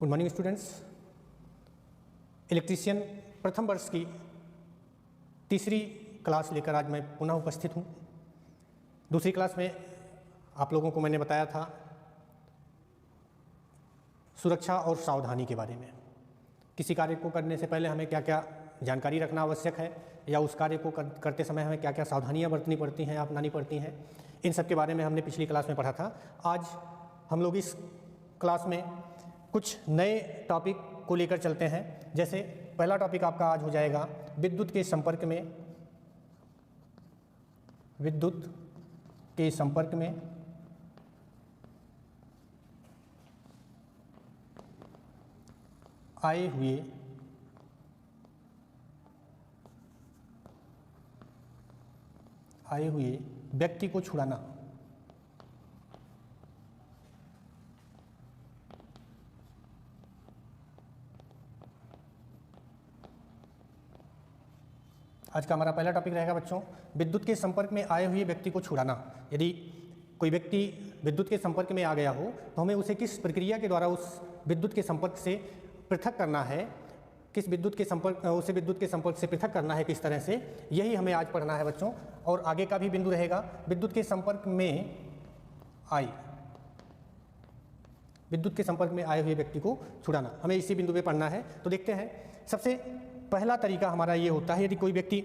Good morning students. Electrician प्रथम वर्ष की तीसरी क्लास लेकर आज मैं पुनः उपस्थित हूँ। दूसरी क्लास में आप लोगों को मैंने बताया था सुरक्षा और सावधानी के बारे में। किसी कार्य को करने से पहले हमें क्या क्या जानकारी रखना आवश्यक है या उस कार्य को करते समय हमें क्या क्या सावधानियाँ बरतनी पड़ती हैं, अपनानी पड़ती हैं, इन सब के बारे में हमने पिछली क्लास में पढ़ा था। आज हम लोग इस क्लास में कुछ नए टॉपिक को लेकर चलते हैं। जैसे पहला टॉपिक आपका आज हो जाएगा विद्युत के संपर्क में आए हुए व्यक्ति को छुड़ाना। आज का हमारा पहला टॉपिक रहेगा बच्चों, विद्युत के संपर्क में आए हुए व्यक्ति को छुड़ाना। यदि कोई व्यक्ति विद्युत के संपर्क में आ गया हो तो हमें उसे किस प्रक्रिया के द्वारा उस विद्युत के संपर्क से पृथक करना है, उसे विद्युत के संपर्क से पृथक करना है किस तरह से, यही हमें आज पढ़ना है बच्चों। और आगे का भी बिंदु रहेगा विद्युत के संपर्क में आए हुए व्यक्ति को छुड़ाना, हमें इसी बिंदु पे पढ़ना है। तो देखते हैं, सबसे पहला तरीका हमारा ये होता है, यदि कोई व्यक्ति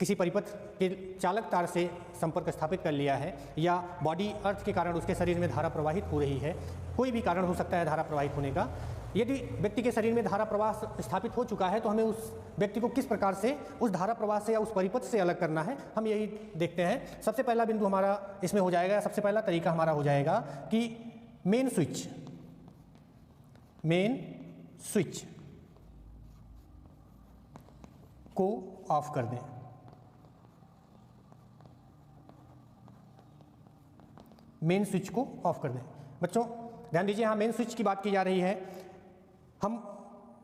किसी परिपथ के चालक तार से संपर्क स्थापित कर लिया है या बॉडी अर्थ के कारण उसके शरीर में धारा प्रवाहित हो रही है, कोई भी कारण हो सकता है धारा प्रवाहित होने का। यदि व्यक्ति के शरीर में धारा प्रवाह स्थापित हो चुका है तो हमें उस व्यक्ति को किस प्रकार से उस धारा प्रवाह से या उस परिपथ से अलग करना है, हम यही देखते हैं। सबसे पहला बिंदु हमारा इसमें हो जाएगा, सबसे पहला तरीका हमारा हो जाएगा कि मेन स्विच को ऑफ कर दें। मेन स्विच को ऑफ कर दें। बच्चों ध्यान दीजिए, यहाँ मेन स्विच की बात की जा रही है। हम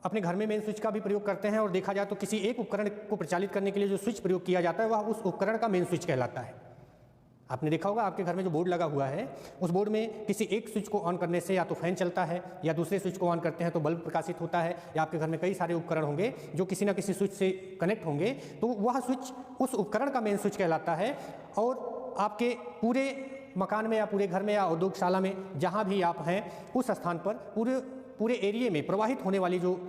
अपने घर में मेन स्विच का भी प्रयोग करते हैं और देखा जाए तो किसी एक उपकरण को प्रचालित करने के लिए जो स्विच प्रयोग किया जाता है वह उस उपकरण का मेन स्विच कहलाता है। आपने देखा होगा आपके घर में जो बोर्ड लगा हुआ है उस बोर्ड में किसी एक स्विच को ऑन करने से या तो फैन चलता है या दूसरे स्विच को ऑन करते हैं तो बल्ब प्रकाशित होता है, या आपके घर में कई सारे उपकरण होंगे जो किसी न किसी स्विच से कनेक्ट होंगे, तो वह स्विच उस उपकरण का मेन स्विच कहलाता है। और आपके पूरे मकान में या पूरे घर में या उद्योगशाला में जहाँ भी आप हैं उस स्थान पर पूरे एरिया में प्रवाहित होने वाली जो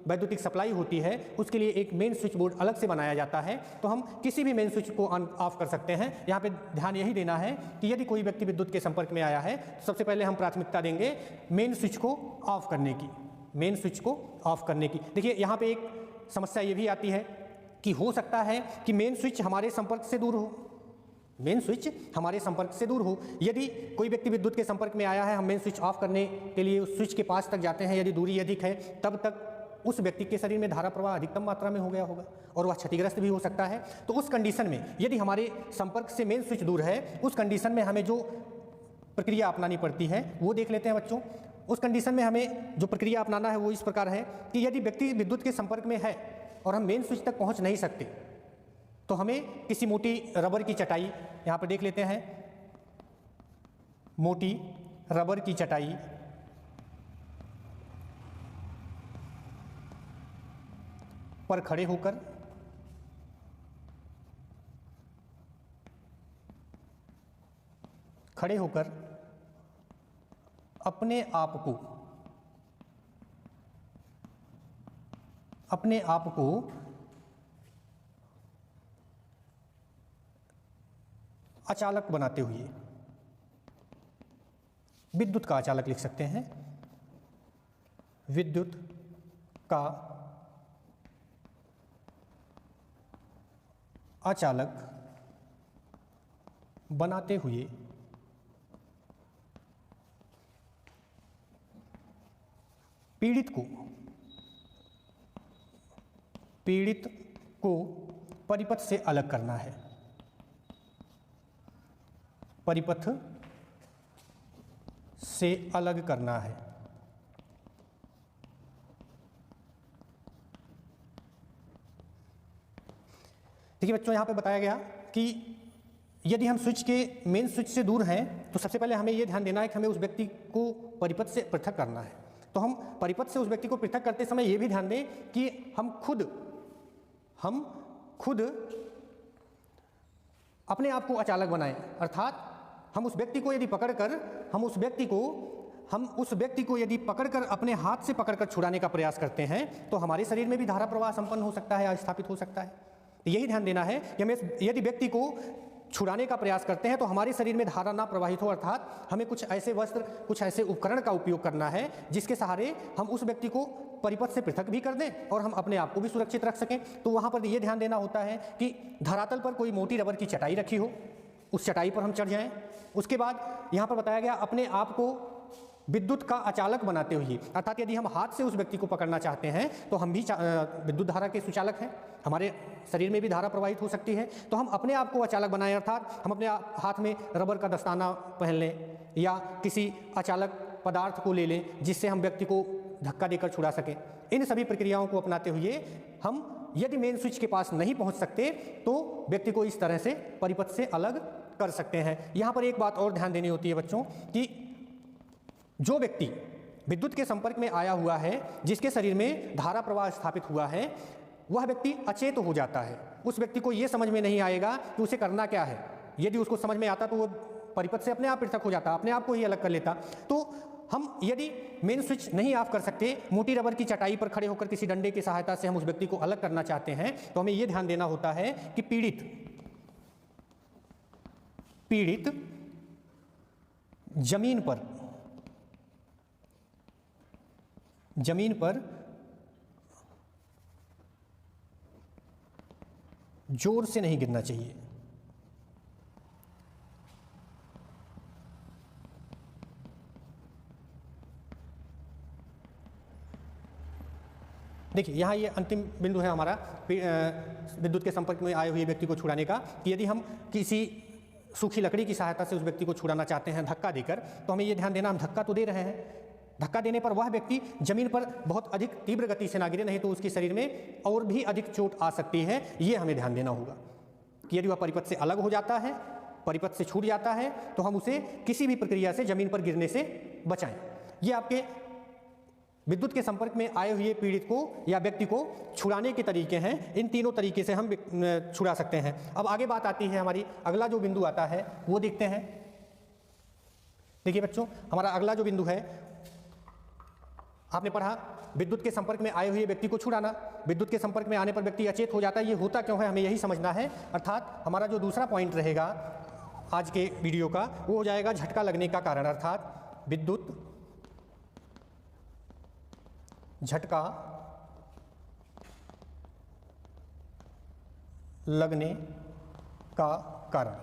वैद्युतिक सप्लाई होती है उसके लिए एक मेन स्विच बोर्ड अलग से बनाया जाता है। तो हम किसी भी मेन स्विच को ऑन ऑफ कर सकते हैं। यहाँ पे ध्यान यही देना है कि यदि कोई व्यक्ति विद्युत के संपर्क में आया है तो सबसे पहले हम प्राथमिकता देंगे मेन स्विच को ऑफ करने की। देखिए यहाँ पे एक समस्या ये भी आती है कि हो सकता है कि मेन स्विच हमारे संपर्क से दूर हो। यदि कोई व्यक्ति विद्युत के संपर्क में आया है, हम मेन स्विच ऑफ करने के लिए उस स्विच के पास तक जाते हैं, यदि दूरी अधिक है तब तक उस व्यक्ति के शरीर में धारा प्रवाह अधिकतम मात्रा में हो गया होगा और वह क्षतिग्रस्त भी हो सकता है। तो उस कंडीशन में यदि हमारे संपर्क से मेन स्विच दूर है, उस कंडीशन में हमें जो प्रक्रिया अपनानी पड़ती है वो देख लेते हैं बच्चों। उस कंडीशन में हमें जो प्रक्रिया अपनाना है वो इस प्रकार है कि यदि व्यक्ति विद्युत के संपर्क में है और हम मेन स्विच तक पहुँच नहीं सकते तो हमें किसी मोटी रबर की चटाई, यहाँ पर देख लेते हैं, मोटी रबर की चटाई पर खड़े होकर अपने आप को अचालक बनाते हुए, विद्युत का अचालक लिख सकते हैं, विद्युत का अचालक बनाते हुए पीड़ित को परिपथ से अलग करना है। देखिए बच्चों, यहाँ पे बताया गया कि यदि हम स्विच के मेन स्विच से दूर हैं तो सबसे पहले हमें ये ध्यान देना है कि हमें उस व्यक्ति को परिपथ से पृथक करना है। तो हम परिपथ से उस व्यक्ति को पृथक करते समय ये भी ध्यान दें कि हम खुद अपने आप को अचालक बनाएं, अर्थात हम उस व्यक्ति को यदि पकड़कर अपने हाथ से पकड़कर छुड़ाने का प्रयास करते हैं तो हमारे शरीर में भी धारा प्रवाह संपन्न हो सकता है, स्थापित हो सकता है। यही ध्यान देना है कि हमें यदि व्यक्ति को छुड़ाने का प्रयास करते हैं तो हमारे शरीर में धारा ना प्रवाहित हो, अर्थात हमें कुछ ऐसे वस्त्र, कुछ ऐसे उपकरण का उपयोग करना है जिसके सहारे हम उस व्यक्ति को परिपथ से पृथक भी कर दें और हम अपने आप को भी सुरक्षित रख सकें। तो वहाँ पर यह ध्यान देना होता है कि धरातल पर कोई मोटी रबर की चटाई रखी हो, उस चटाई पर हम चढ़ जाएं। उसके बाद यहाँ पर बताया गया अपने आप को विद्युत का अचालक बनाते हुए, अर्थात यदि हम हाथ से उस व्यक्ति को पकड़ना चाहते हैं तो हम भी विद्युत धारा के सुचालक हैं, हमारे शरीर में भी धारा प्रवाहित हो सकती है। तो हम अपने आप को अचालक बनाएं, अर्थात हम अपने हाथ में रबर का दस्ताना पहन लें या किसी अचालक पदार्थ को ले लें जिससे हम व्यक्ति को धक्का देकर छुड़ा सकें। इन सभी प्रक्रियाओं को अपनाते हुए हम यदि मेन स्विच के पास नहीं पहुंच सकते तो व्यक्ति को इस तरह से परिपथ से अलग कर सकते हैं। यहाँ पर एक बात और ध्यान देनी होती है बच्चों कि जो व्यक्ति विद्युत के संपर्क में आया हुआ है, जिसके शरीर में धारा प्रवाह स्थापित हुआ है, वह व्यक्ति अचेत हो जाता है। उस व्यक्ति को यह समझ में नहीं आएगा कि उसे करना क्या है। यदि उसको समझ में आता तो वो परिपथ से अपने आप पृथक हो जाता, अपने आप को ही अलग कर लेता। तो हम यदि मेन स्विच नहीं ऑफ कर सकते, मोटी रबर की चटाई पर खड़े होकर किसी डंडे की सहायता से हम उस व्यक्ति को अलग करना चाहते हैं, तो हमें यह ध्यान देना होता है कि पीड़ित जमीन पर जोर से नहीं गिरना चाहिए। देखिए यहाँ ये अंतिम बिंदु है हमारा विद्युत के संपर्क में आए हुए व्यक्ति को छुड़ाने का, कि यदि हम किसी सूखी लकड़ी की सहायता से उस व्यक्ति को छुड़ाना चाहते हैं धक्का देकर, तो हमें ये ध्यान देना हम धक्का तो दे रहे हैं, धक्का देने पर वह व्यक्ति जमीन पर बहुत अधिक तीव्र गति से ना गिरे, नहीं तो उसके शरीर में और भी अधिक चोट आ सकती है। ये हमें ध्यान देना होगा कि यदि वह परिपथ से अलग हो जाता है, परिपथ से छूट जाता है, तो हम उसे किसी भी प्रक्रिया से जमीन पर गिरने से बचाएं। ये आपके विद्युत के संपर्क में आए हुए पीड़ित को या व्यक्ति को छुड़ाने के तरीके हैं। इन तीनों तरीके से हम छुड़ा सकते हैं। अब आगे बात आती है हमारी, अगला जो बिंदु आता है वो देखते हैं। देखिए बच्चों, हमारा अगला जो बिंदु है, आपने पढ़ा विद्युत के संपर्क में आए हुए व्यक्ति को छुड़ाना। विद्युत के संपर्क में आने पर व्यक्ति अचेत हो जाता है। ये होता क्यों है, हमें यही समझना है। अर्थात हमारा जो दूसरा पॉइंट रहेगा आज के वीडियो का, वो हो जाएगा झटका लगने का कारण, अर्थात विद्युत झटका लगने का कारण।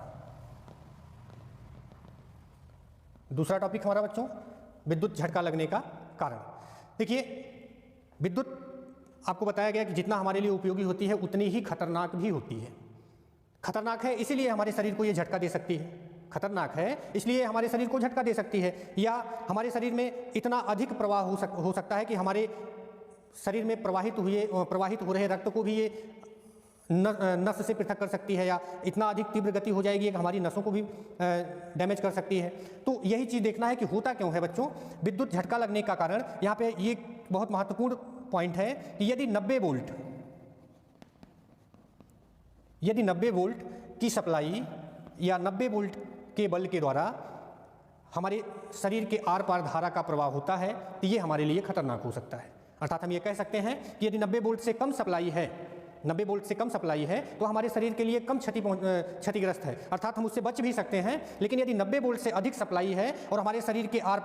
दूसरा टॉपिक हमारा बच्चों विद्युत झटका लगने का कारण। देखिए, विद्युत आपको बताया गया कि जितना हमारे लिए उपयोगी होती है उतनी ही खतरनाक भी होती है। खतरनाक है इसीलिए हमारे शरीर को ये झटका दे सकती है, खतरनाक है इसलिए हमारे शरीर को झटका दे सकती है, या हमारे शरीर में इतना अधिक प्रवाह हो सकता है कि हमारे शरीर में प्रवाहित हो रहे रक्त को भी ये नस से पृथक कर सकती है, या इतना अधिक तीव्र गति हो जाएगी कि हमारी नसों को भी डैमेज कर सकती है। तो यही चीज़ देखना है कि होता क्यों है बच्चों विद्युत झटका लगने का कारण। यहाँ पे ये बहुत महत्वपूर्ण पॉइंट है कि यदि 90 वोल्ट की सप्लाई या 90 वोल्ट के बल के द्वारा हमारे शरीर के आर पार धारा का प्रवाह होता है, तो ये हमारे लिए खतरनाक हो सकता है। अर्थात हम ये कह सकते हैं कि यदि 90 वोल्ट से कम सप्लाई है तो हमारे शरीर के लिए कम क्षतिग्रस्त है, अर्थात हम उससे बच भी सकते हैं। लेकिन यदि 90 वोल्ट से अधिक सप्लाई है और हमारे शरीर के आर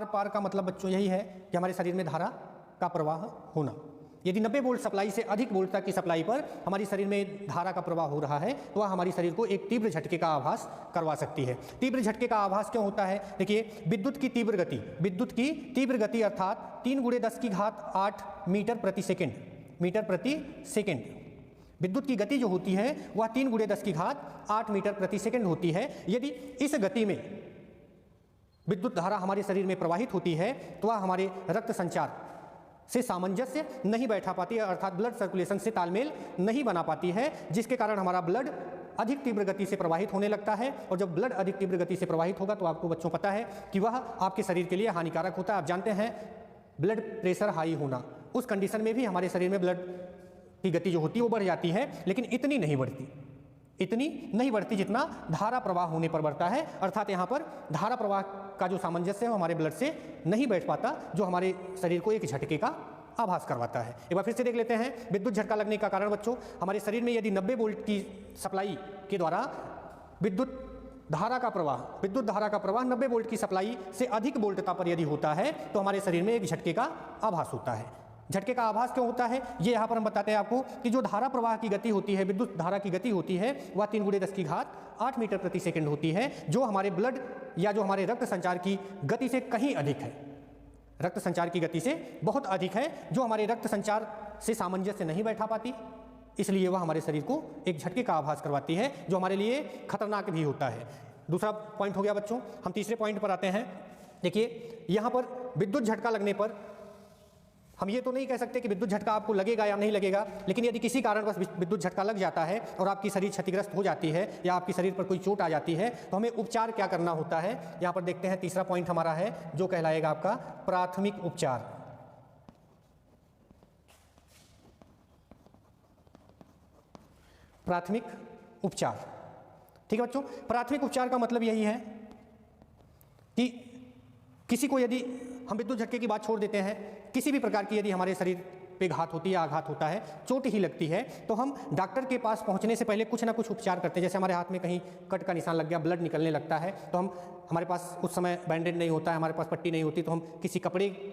पार का मतलब बच्चों यही है कि हमारे शरीर में धारा का प्रवाह होना। यदि 90 वोल्ट सप्लाई से अधिक वोल्ट तक की सप्लाई पर हमारी शरीर में धारा का प्रवाह हो रहा है तो वह हमारे शरीर को एक तीव्र झटके का आभास करवा सकती है। तीव्र झटके का आभास क्यों होता है? देखिए, विद्युत की तीव्र गति अर्थात 3 × 10⁸ मीटर प्रति सेकेंड। विद्युत की गति जो होती है वह 3 × 10⁸ मीटर प्रति सेकेंड होती है। यदि इस गति में विद्युत धारा हमारे शरीर में प्रवाहित होती है तो वह हमारे रक्त संचार से सामंजस्य नहीं बैठा पाती है, अर्थात ब्लड सर्कुलेशन से तालमेल नहीं बना पाती है, जिसके कारण हमारा ब्लड अधिक तीव्र गति से प्रवाहित होने लगता है, और जब ब्लड अधिक तीव्र गति से प्रवाहित होगा तो आपको बच्चों पता है कि वह आपके शरीर के लिए हानिकारक होता है। आप जानते हैं ब्लड प्रेशर हाई होना, उस कंडीशन में भी हमारे शरीर में ब्लड की गति जो होती है वो बढ़ जाती है, लेकिन इतनी नहीं बढ़ती जितना धारा प्रवाह होने पर बढ़ता है। अर्थात यहाँ पर धारा प्रवाह का जो सामंजस्य है वो हमारे ब्लड से नहीं बैठ पाता, जो हमारे शरीर को एक झटके का आभास करवाता है। एक बार फिर से देख लेते हैं विद्युत झटका लगने का कारण। बच्चों, हमारे शरीर में यदि 90 वोल्ट की सप्लाई के द्वारा विद्युत धारा का प्रवाह 90 वोल्ट की सप्लाई से अधिक वोल्टता पर यदि होता है तो हमारे शरीर में एक झटके का आभास होता है। झटके का आभास क्यों होता है, ये यहाँ पर हम बताते हैं आपको कि जो धारा प्रवाह की गति होती है, विद्युत धारा की गति होती है, वह 3 × 10⁸ मीटर प्रति सेकंड होती है, जो हमारे ब्लड या जो हमारे रक्त संचार की गति से कहीं अधिक है, रक्त संचार की गति से बहुत अधिक है, जो हमारे रक्त संचार से सामंजस्य नहीं बैठा पाती, इसलिए वह हमारे शरीर को एक झटके का आभास करवाती है, जो हमारे लिए खतरनाक भी होता है। दूसरा पॉइंट हो गया बच्चों। हम तीसरे पॉइंट पर आते हैं। देखिए, यहाँ पर विद्युत झटका लगने पर हम ये तो नहीं कह सकते कि विद्युत झटका आपको लगेगा या नहीं लगेगा, लेकिन यदि किसी कारणवश विद्युत झटका लग जाता है और आपकी शरीर क्षतिग्रस्त हो जाती है या आपके शरीर पर कोई चोट आ जाती है तो हमें उपचार क्या करना होता है। यहाँ पर देखते हैं, तीसरा पॉइंट हमारा है जो कहलाएगा आपका प्राथमिक उपचार। प्राथमिक उपचार, ठीक है बच्चों। प्राथमिक उपचार का मतलब यही है कि किसी को यदि हम विद्युत झटके की बात छोड़ देते हैं, किसी भी प्रकार की यदि हमारे शरीर पे घात होती है या आघात होता है, चोट ही लगती है, तो हम डॉक्टर के पास पहुंचने से पहले कुछ ना कुछ उपचार करते हैं। जैसे हमारे हाथ में कहीं कट का निशान लग गया, ब्लड निकलने लगता है, तो हमारे पास उस समय बैंडेज नहीं होता है, हमारे पास पट्टी नहीं होती, तो हम किसी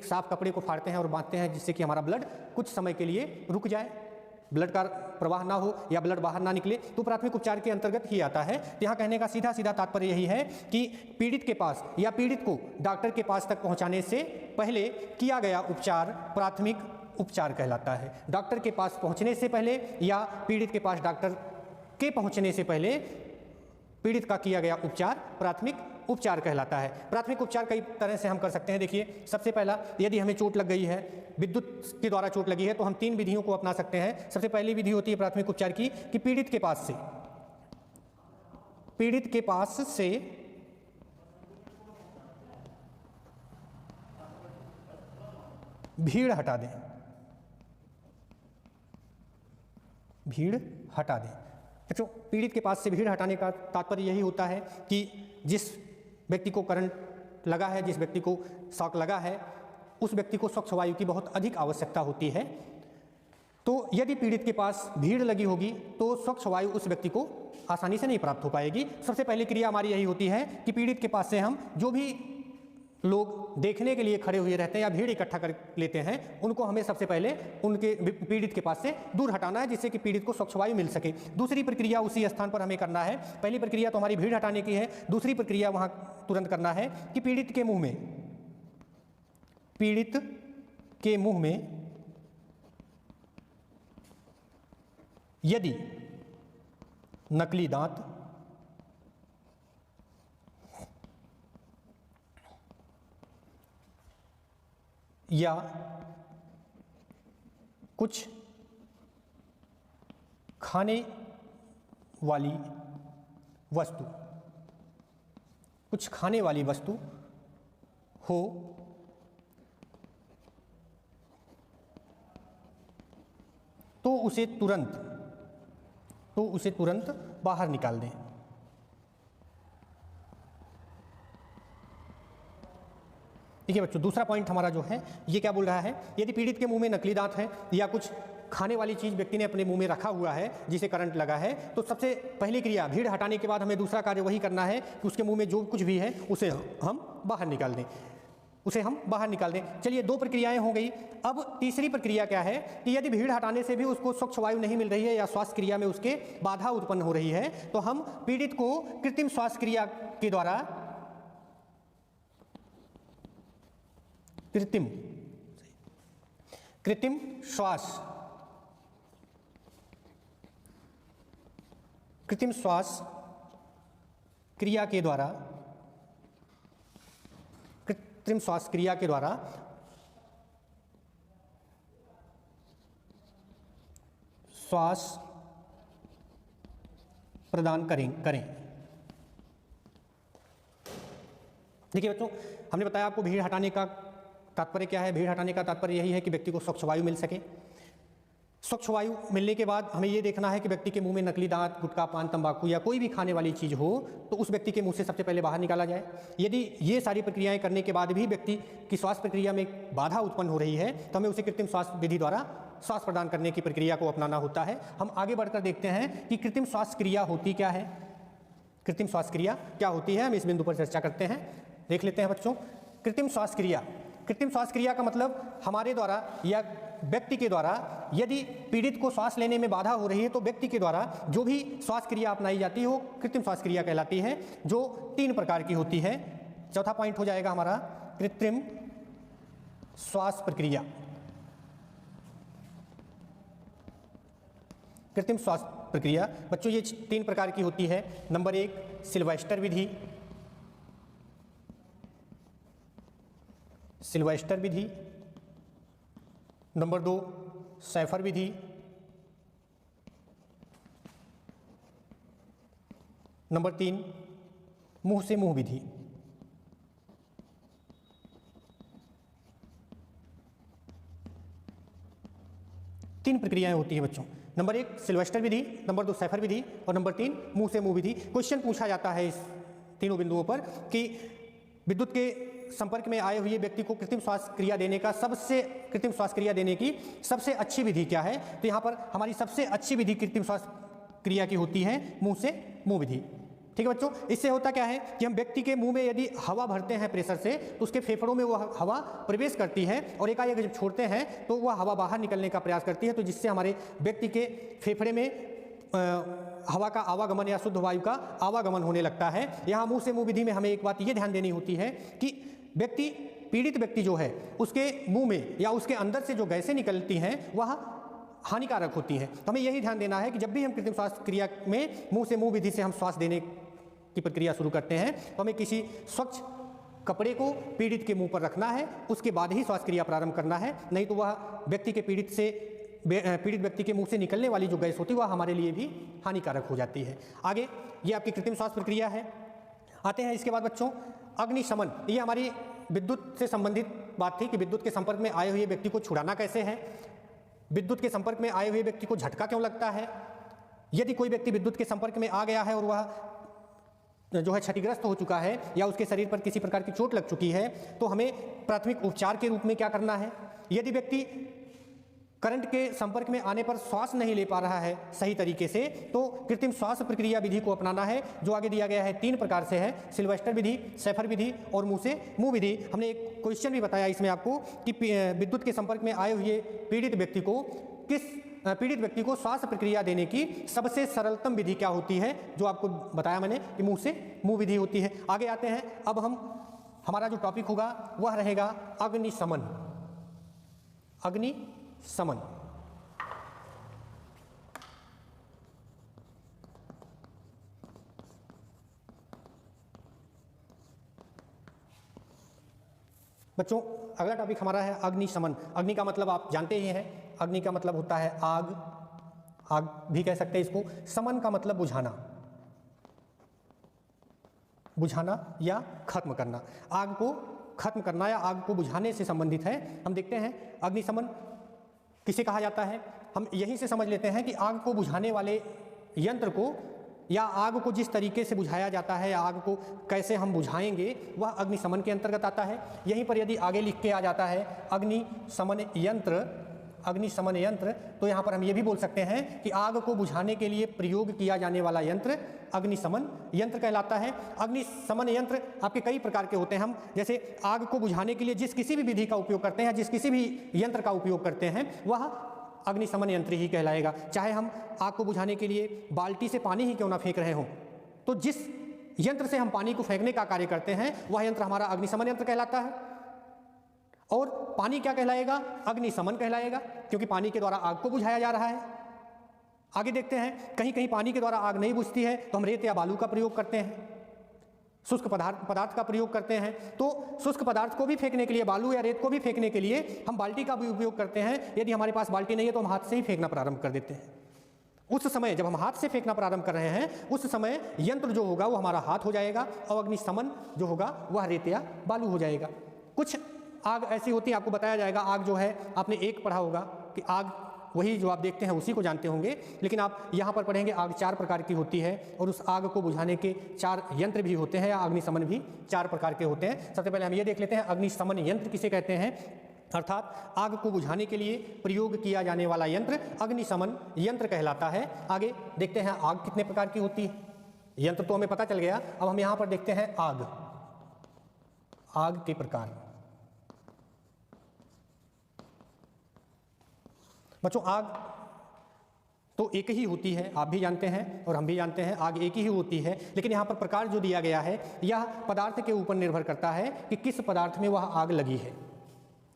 साफ कपड़े को फाड़ते हैं और बांधते हैं, जिससे कि हमारा ब्लड कुछ समय के लिए रुक जाए, ब्लड का प्रवाह ना हो या ब्लड बाहर ना निकले, तो प्राथमिक उपचार के अंतर्गत ही आता है। तो यहाँ कहने का सीधा सीधा तात्पर्य यही है कि पीड़ित के पास या पीड़ित को डॉक्टर के पास तक पहुँचाने से पहले किया गया उपचार प्राथमिक उपचार कहलाता है। डॉक्टर के पास पहुँचने से पहले या पीड़ित के पास डॉक्टर के पहुँचने से पहले पीड़ित का किया गया उपचार प्राथमिक उपचार कहलाता है। प्राथमिक उपचार कई तरह से हम कर सकते हैं। देखिए, सबसे पहला, यदि हमें चोट लग गई है, विद्युत के द्वारा चोट लगी है, तो हम 3 विधियों को अपना सकते हैं। सबसे पहली विधि होती है प्राथमिक उपचार की कि पीड़ित के पास से भीड़ हटा दें। बच्चों, पीड़ित के पास से भीड़ हटाने का तात्पर्य यही होता है कि जिस व्यक्ति को करंट लगा है, जिस व्यक्ति को शॉक लगा है, उस व्यक्ति को स्वच्छ वायु की बहुत अधिक आवश्यकता होती है। तो यदि पीड़ित के पास भीड़ लगी होगी तो स्वच्छ वायु उस व्यक्ति को आसानी से नहीं प्राप्त हो पाएगी। सबसे पहली क्रिया हमारी यही होती है कि पीड़ित के पास से हम जो भी लोग देखने के लिए खड़े हुए रहते हैं या भीड़ इकट्ठा कर लेते हैं, उनको हमें सबसे पहले उनके पीड़ित के पास से दूर हटाना है, जिससे कि पीड़ित को स्वच्छ वायु मिल सके। दूसरी प्रक्रिया उसी स्थान पर हमें करना है। पहली प्रक्रिया तो हमारी भीड़ हटाने की है, दूसरी प्रक्रिया वहाँ तुरंत करना है कि पीड़ित के मुंह में यदि नकली दांत या कुछ खाने वाली वस्तु हो तो उसे तुरंत बाहर निकाल दें। देखिए बच्चों, दूसरा पॉइंट हमारा जो है ये क्या बोल रहा है, यदि पीड़ित के मुंह में नकली दांत है या कुछ खाने वाली चीज़ व्यक्ति ने अपने मुंह में रखा हुआ है जिसे करंट लगा है, तो सबसे पहली क्रिया भीड़ हटाने के बाद हमें दूसरा कार्य वही करना है कि उसके मुंह में जो कुछ भी है उसे हम बाहर निकाल दें। चलिए, 2 प्रक्रियाएं हो गई। अब तीसरी प्रक्रिया क्या है कि यदि भीड़ हटाने से भी उसको स्वच्छ वायु नहीं मिल रही है या श्वास क्रिया में उसके बाधा उत्पन्न हो रही है, तो हम पीड़ित को कृत्रिम श्वास क्रिया के द्वारा कृत्रिम श्वास क्रिया के द्वारा श्वास प्रदान करें। देखिए बच्चों, हमने बताया आपको भीड़ हटाने का तात्पर्य क्या है। भीड़ हटाने का तात्पर्य यही है कि व्यक्ति को स्वच्छ वायु मिल सके। स्वच्छ वायु मिलने के बाद हमें ये देखना है कि व्यक्ति के मुंह में नकली दांत, गुटखा, पान, तंबाकू या कोई भी खाने वाली चीज़ हो तो उस व्यक्ति के मुंह से सबसे पहले बाहर निकाला जाए। यदि ये सारी प्रक्रियाएं करने के बाद भी व्यक्ति की श्वास प्रक्रिया में बाधा उत्पन्न हो रही है तो हमें उसे कृत्रिम श्वास विधि द्वारा श्वास प्रदान करने की प्रक्रिया को अपनाना होता है। हम आगे बढ़कर देखते हैं कि कृत्रिम श्वास क्रिया होती क्या है। कृत्रिम श्वास क्रिया क्या होती है, हम इस बिंदु पर चर्चा करते हैं। देख लेते हैं बच्चों, कृत्रिम श्वास क्रिया। कृत्रिम श्वास क्रिया का मतलब हमारे द्वारा या व्यक्ति के द्वारा यदि पीड़ित को श्वास लेने में बाधा हो रही है तो व्यक्ति के द्वारा जो भी श्वास क्रिया अपनाई जाती है वो कृत्रिम श्वास क्रिया कहलाती है, जो 3 प्रकार की होती है। चौथा पॉइंट हो जाएगा हमारा कृत्रिम श्वास प्रक्रिया। कृत्रिम श्वास प्रक्रिया बच्चों ये 3 प्रकार की होती है। नंबर 1 सिल्वेस्टर विधि, सिल्वेस्टर विधि। नंबर 2 सैफर विधि। नंबर 3 मुंह से मुंह विधि। तीन प्रक्रियाएं होती हैं बच्चों। नंबर 1 सिल्वेस्टर विधि, नंबर 2 सैफर विधि और नंबर 3 मुंह से मुंह विधि। क्वेश्चन पूछा जाता है इस तीनों बिंदुओं पर कि विद्युत के संपर्क में आए हुए व्यक्ति को कृत्रिम श्वास क्रिया देने की सबसे अच्छी विधि क्या है। तो यहाँ पर हमारी सबसे अच्छी विधि कृत्रिम श्वास क्रिया की होती है मुंह से मुंह विधि। ठीक है बच्चों, इससे होता क्या है कि हम व्यक्ति के मुंह में यदि हवा भरते हैं प्रेशर से तो उसके फेफड़ों में वो हवा प्रवेश करती है और एकाएक जब छोड़ते हैं तो वह हवा बाहर निकलने का प्रयास करती है, तो जिससे हमारे व्यक्ति के फेफड़े में हवा का आवागमन या शुद्ध वायु का आवागमन होने लगता है। यहाँ मुंह से मुंह विधि में हमें एक बात ये ध्यान देनी होती है कि पीड़ित व्यक्ति जो है उसके मुंह में या उसके अंदर से जो गैसें निकलती हैं वह हानिकारक होती हैं। तो हमें यही ध्यान देना है कि जब भी हम कृत्रिम श्वास क्रिया में मुंह से मुंह विधि से हम श्वास देने की प्रक्रिया शुरू करते हैं तो हमें किसी स्वच्छ कपड़े को पीड़ित के मुंह पर रखना है, उसके बाद ही श्वास क्रिया प्रारंभ करना है। नहीं तो वह व्यक्ति के पीड़ित व्यक्ति के मुंह से निकलने वाली जो गैस होती है वह हमारे लिए भी हानिकारक हो जाती है। आगे ये आपकी कृत्रिम श्वास प्रक्रिया है। आते हैं इसके बाद बच्चों अग्निशमन। ये हमारी विद्युत से संबंधित बात थी कि विद्युत के संपर्क में आए हुए व्यक्ति को छुड़ाना कैसे है। विद्युत के संपर्क में आए हुए व्यक्ति को झटका क्यों लगता है। यदि कोई व्यक्ति विद्युत के संपर्क में आ गया है और वह जो है क्षतिग्रस्त हो चुका है या उसके शरीर पर किसी प्रकार की चोट लग चुकी है तो हमें प्राथमिक उपचार के रूप में क्या करना है। यदि व्यक्ति करंट के संपर्क में आने पर श्वास नहीं ले पा रहा है सही तरीके से तो कृत्रिम श्वास प्रक्रिया विधि को अपनाना है, जो आगे दिया गया है 3 प्रकार से है, सिल्वेस्टर विधि, सैफर विधि और मुंह से मुंह विधि। हमने एक क्वेश्चन भी बताया इसमें आपको कि विद्युत के संपर्क में आए हुए पीड़ित व्यक्ति को श्वास प्रक्रिया देने की सबसे सरलतम विधि क्या होती है, जो आपको बताया मैंने कि मुंह से मुंह विधि होती है। आगे आते हैं, अब हमारा जो टॉपिक होगा वह रहेगा अग्निशमन। अग्निशमन बच्चों अगला टॉपिक हमारा है अग्निशमन। अग्नि का मतलब आप जानते ही हैं, अग्नि का मतलब होता है आग भी कह सकते हैं इसको। समन का मतलब बुझाना या खत्म करना। आग को खत्म करना या आग को बुझाने से संबंधित है। हम देखते हैं अग्निशमन किसे कहा जाता है। हम यहीं से समझ लेते हैं कि आग को बुझाने वाले यंत्र को या आग को जिस तरीके से बुझाया जाता है या आग को कैसे हम बुझाएंगे वह अग्निशमन के अंतर्गत आता है। यहीं पर यदि आगे लिख के आ जाता है अग्निशमन यंत्र, तो यहाँ पर हम ये भी बोल सकते हैं कि आग को बुझाने के लिए प्रयोग किया जाने वाला यंत्र अग्निशमन यंत्र कहलाता है। अग्निशमन यंत्र आपके कई प्रकार के होते हैं। हम जैसे आग को बुझाने के लिए जिस किसी भी विधि का उपयोग करते हैं, जिस किसी भी यंत्र का उपयोग करते हैं वह अग्निशमन यंत्र ही कहलाएगा। चाहे हम आग को बुझाने के लिए बाल्टी से पानी ही क्यों ना फेंक रहे हों, तो जिस यंत्र से हम पानी को फेंकने का कार्य करते हैं वह यंत्र हमारा अग्निशमन यंत्र कहलाता है। और पानी क्या कहलाएगा, अग्निशमन कहलाएगा, क्योंकि पानी के द्वारा आग को बुझाया जा रहा है। आगे देखते हैं, कहीं कहीं पानी के द्वारा आग नहीं बुझती है तो हम रेत या बालू का प्रयोग करते हैं, शुष्क पदार्थ का प्रयोग करते हैं। तो शुष्क पदार्थ को भी फेंकने के लिए, बालू या रेत को भी फेंकने के लिए हम बाल्टी का भी उपयोग करते हैं। यदि हमारे पास बाल्टी नहीं है तो हम हाथ से ही फेंकना प्रारंभ कर देते हैं। उस समय जब हम हाथ से फेंकना प्रारंभ कर रहे हैं उस समय यंत्र जो होगा वो हमारा हाथ हो जाएगा और अग्निशमन जो होगा वह रेत या बालू हो जाएगा। कुछ आग ऐसी होती है, आपको बताया जाएगा। आग जो है आपने एक पढ़ा होगा कि आग वही जो आप देखते हैं उसी को जानते होंगे, लेकिन आप यहाँ पर पढ़ेंगे आग 4 प्रकार की होती है और उस आग को बुझाने के 4 यंत्र भी होते हैं या अग्निशमन भी 4 प्रकार के होते हैं। सबसे पहले हम ये देख लेते हैं अग्निशमन यंत्र किसे कहते हैं, अर्थात आग को बुझाने के लिए प्रयोग किया जाने वाला यंत्र अग्निशमन यंत्र कहलाता है। आगे देखते हैं आग कितने प्रकार की होती है। यंत्र तो हमें पता चल गया, अब हम यहाँ पर देखते हैं आग के प्रकार। बच्चों आग तो एक ही होती है, आप भी जानते हैं और हम भी जानते हैं आग एक ही होती है, लेकिन यहाँ पर प्रकार जो दिया गया है यह पदार्थ के ऊपर निर्भर करता है कि किस पदार्थ में वह आग लगी है,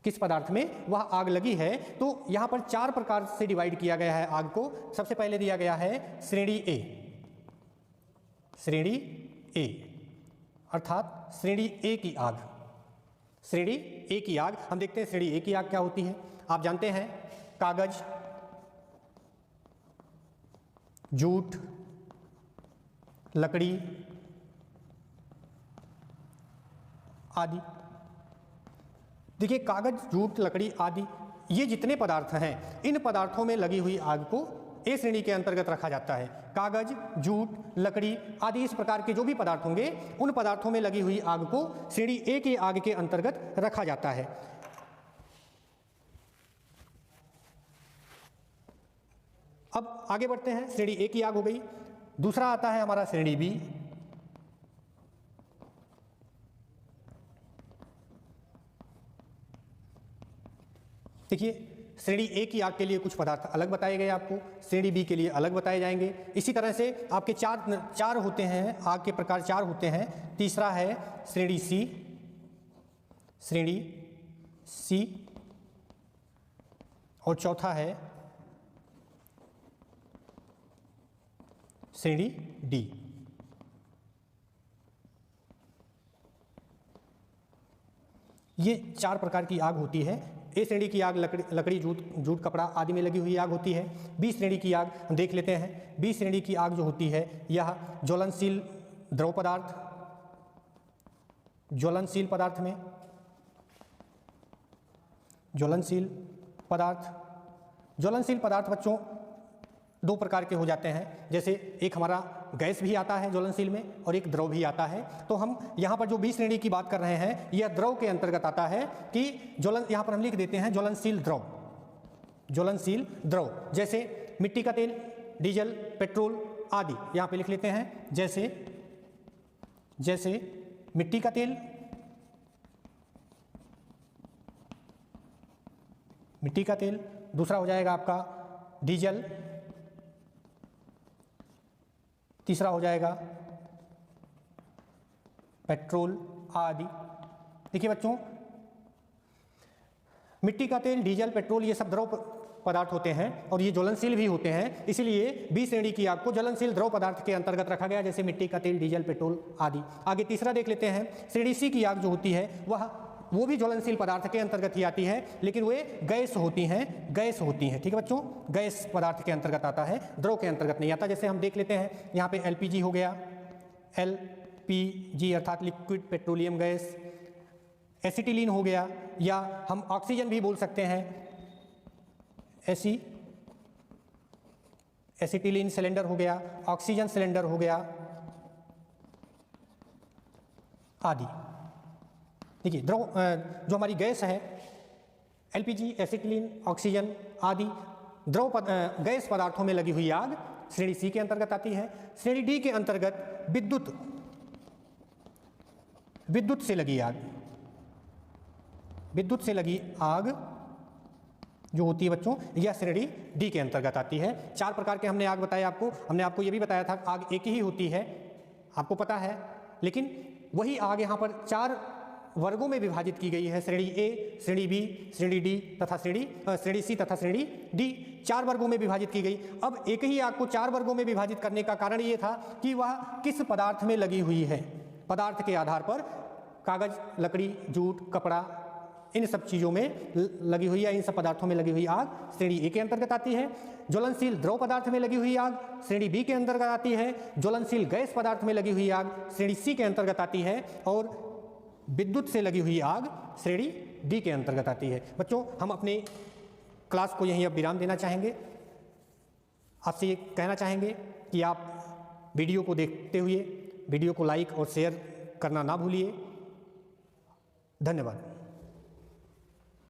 किस पदार्थ में वह आग लगी है। तो यहाँ पर 4 प्रकार से डिवाइड किया गया है आग को। सबसे पहले दिया गया है श्रेणी ए अर्थात श्रेणी ए की आग। श्रेणी ए की आग हम देखते हैं श्रेणी ए की आग क्या होती है। आप जानते हैं कागज, जूट, लकड़ी आदि। देखिए कागज, जूट, लकड़ी आदि ये जितने पदार्थ हैं इन पदार्थों में लगी हुई आग को ए श्रेणी के अंतर्गत रखा जाता है। कागज, जूट, लकड़ी आदि इस प्रकार के जो भी पदार्थ होंगे उन पदार्थों में लगी हुई आग को श्रेणी ए की आग के अंतर्गत रखा जाता है। अब आगे बढ़ते हैं, श्रेणी ए की आग हो गई। दूसरा आता है हमारा श्रेणी बी। देखिए श्रेणी ए की आग के लिए कुछ पदार्थ अलग बताए गए आपको, श्रेणी बी के लिए अलग बताए जाएंगे। इसी तरह से आपके चार होते हैं आग के प्रकार, 4 होते हैं। तीसरा है श्रेणी सी और चौथा है श्रेणी डी। ये 4 प्रकार की आग होती है। ए श्रेणी की आग लकड़ी, जूट, कपड़ा आदि में लगी हुई आग होती है। बी श्रेणी की आग हम देख लेते हैं। बी श्रेणी की आग जो होती है यह ज्वलनशील द्रव पदार्थ, ज्वलनशील पदार्थ बच्चों 2 प्रकार के हो जाते हैं। जैसे एक हमारा गैस भी आता है ज्वलनशील में और एक द्रव भी आता है। तो हम यहाँ पर जो बी श्रेणी की बात कर रहे हैं यह द्रव के अंतर्गत आता है कि यहाँ पर हम लिख देते हैं ज्वलनशील द्रव, जैसे मिट्टी का तेल, डीजल, पेट्रोल आदि यहाँ पे लिख लेते हैं। जैसे मिट्टी का तेल, दूसरा हो जाएगा आपका डीजल, तीसरा हो जाएगा पेट्रोल आदि। देखिए बच्चों मिट्टी का तेल, डीजल, पेट्रोल ये सब द्रव पदार्थ होते हैं और ये ज्वलनशील भी होते हैं, इसलिए बी श्रेणी की आग को ज्वलनशील द्रव पदार्थ के अंतर्गत रखा गया, जैसे मिट्टी का तेल, डीजल, पेट्रोल आदि। आगे तीसरा देख लेते हैं। श्रेणी सी की आग जो होती है वो भी ज्वलनशील पदार्थ के अंतर्गत ही आती है, लेकिन वे गैस होती हैं। ठीक है बच्चों, गैस पदार्थ के अंतर्गत आता है, द्रव के अंतर्गत नहीं आता। जैसे हम देख लेते हैं यहाँ पे एलपीजी हो गया, एलपीजी अर्थात लिक्विड पेट्रोलियम गैस, एसिटिलीन हो गया, या हम ऑक्सीजन भी बोल सकते हैं, एसिटिलीन सिलेंडर हो गया, ऑक्सीजन सिलेंडर हो गया आदि। देखिए द्रव जो हमारी गैस है एलपीजी, एसिटिलीन, ऑक्सीजन आदि गैस पदार्थों में लगी हुई आग श्रेणी सी के अंतर्गत आती है। श्रेणी डी के अंतर्गत विद्युत से लगी आग जो होती है बच्चों यह श्रेणी डी के अंतर्गत आती है। 4 प्रकार के हमने आग बताए आपको। हमने आपको ये भी बताया था आग एक ही होती है, आपको पता है, लेकिन वही आग यहाँ पर 4 वर्गों में विभाजित की गई है। श्रेणी ए, श्रेणी बी, श्रेणी डी तथा श्रेणी सी तथा श्रेणी डी 4 वर्गों में विभाजित की गई। अब एक ही आग को 4 वर्गों में विभाजित करने का कारण ये था कि वह किस पदार्थ में लगी हुई है। पदार्थ के आधार पर कागज, लकड़ी, जूट, कपड़ा इन सब चीज़ों में लगी हुई या इन सब पदार्थों में लगी हुई आग श्रेणी ए के अंतर्गत आती है। ज्वलनशील द्रव पदार्थ में लगी हुई आग श्रेणी बी के अंतर्गत आती है। ज्वलनशील गैस पदार्थ में लगी हुई आग श्रेणी सी के अंतर्गत आती है और विद्युत से लगी हुई आग श्रेणी डी के अंतर्गत आती है। बच्चों, हम अपनी क्लास को यहीं अब विराम देना चाहेंगे। आपसे ये कहना चाहेंगे कि आप वीडियो को देखते हुए वीडियो को लाइक और शेयर करना ना भूलिए। धन्यवाद।